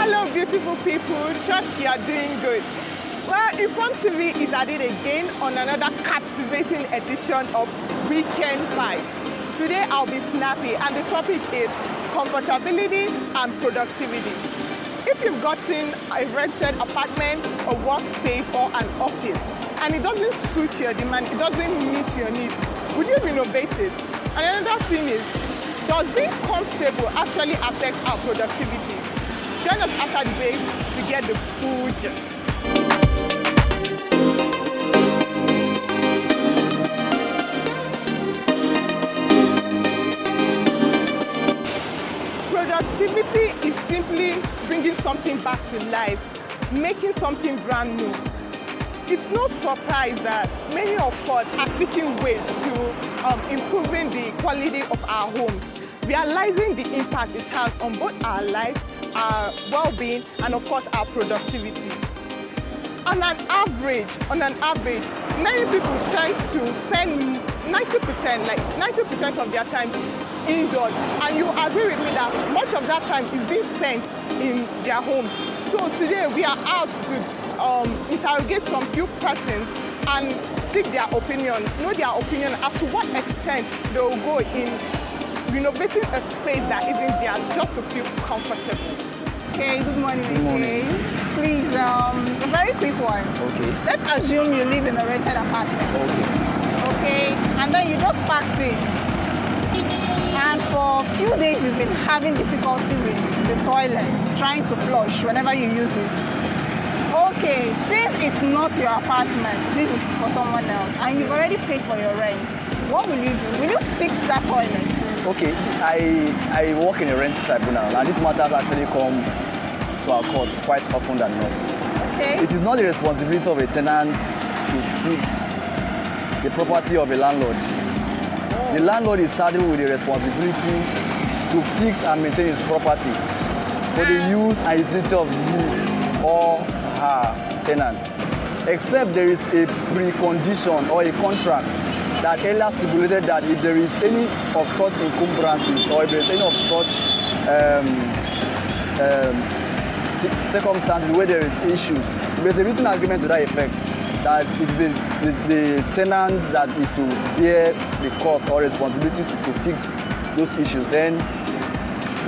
Hello, beautiful people. Trust you are doing good. Well, Inform TV is at it again on another captivating edition of Weekend Vibes. Today I'll be snappy, and the topic is comfortability and productivity. If you've gotten a rented apartment, a workspace, or an office, and it doesn't suit your demand, it doesn't meet your needs, would you renovate it? And another thing is, does being comfortable actually affect our productivity? Join us after the break to get the full gist. Productivity is simply bringing something back to life, making something brand new. It's no surprise that many of us are seeking ways to improving the quality of our homes, realizing the impact it has on both our lives, our well-being, and of course our productivity. On an average, many people tend to spend 90% of their time indoors, and you agree with me that much of that time is being spent in their homes. So today we are out to interrogate some few persons and seek their opinion, know their opinion as to what extent they will go in renovating a space that isn't theirs just to feel comfortable. Okay, good morning. Good morning. Please, a very quick one. Okay. Let's assume you live in a rented apartment. Okay, and then you just packed in. And for a few days you've been having difficulty with the toilet, trying to flush whenever you use it. Okay, since it's not your apartment, this is for someone else, and you've already paid for your rent, what will you do? Will you fix that toilet? Okay, I work in a rent tribunal, and these matters actually come to our courts quite often than not. Okay. It is not the responsibility of a tenant to fix the property of a landlord. The landlord is saddled with the responsibility to fix and maintain his property for the use and utility of his or her tenants, except there is a precondition or a contract that earlier stipulated that if there is any of such encumbrances or if there is any of such circumstances where there is issues, there's a written agreement to that effect that it is the tenants that is to bear the cost or responsibility to fix those issues. Then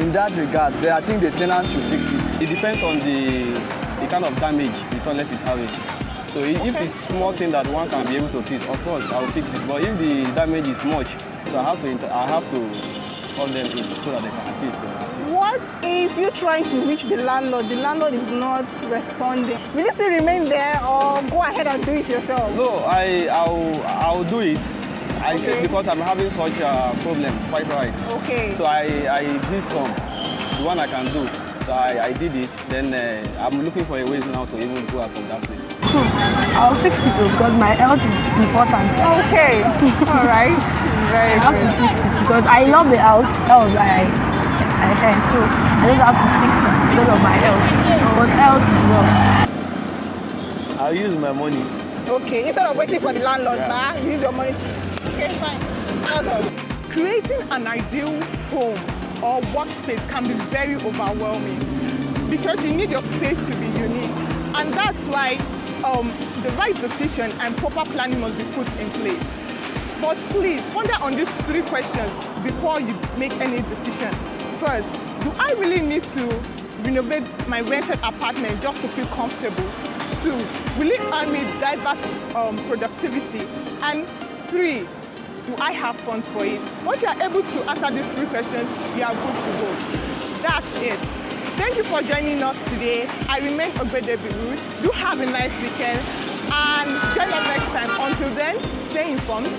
in that regard, I think the tenant should fix it. It depends on the kind of damage the toilet is having. So if it's small thing that one can be able to fix, of course I will fix it. But if the damage is much, so I have to call them in so that they can assist. What if you're trying to reach the landlord is not responding? Will you still remain there or go ahead and do it yourself? No, I'll do it. I said because I'm having such a problem, quite right. Okay. So I did the one I can do. So I did it. Then I'm looking for a way now to even go out from that place. I'll fix it because my health is important. Okay. All right. Very I have to fix it because I love the house. That was why I had. So I just have to fix it because of my health. Because health is wealth. I'll use my money. Okay. Instead of waiting for the landlord, you use your money to. Okay, fine. That's all. Creating an ideal home or workspace can be very overwhelming because you need your space to be unique, and that's why the right decision and proper planning must be put in place. But please ponder on these three questions before you make any decision. First, do I really need to renovate my rented apartment just to feel comfortable? Two, will it earn me diverse productivity? And three, do I have funds for it? Once you are able to answer these three questions, you are good to go. That's it. Thank you for joining us today. I remain Ogbedebiru. Do have a nice weekend and join us next time. Until then, stay informed.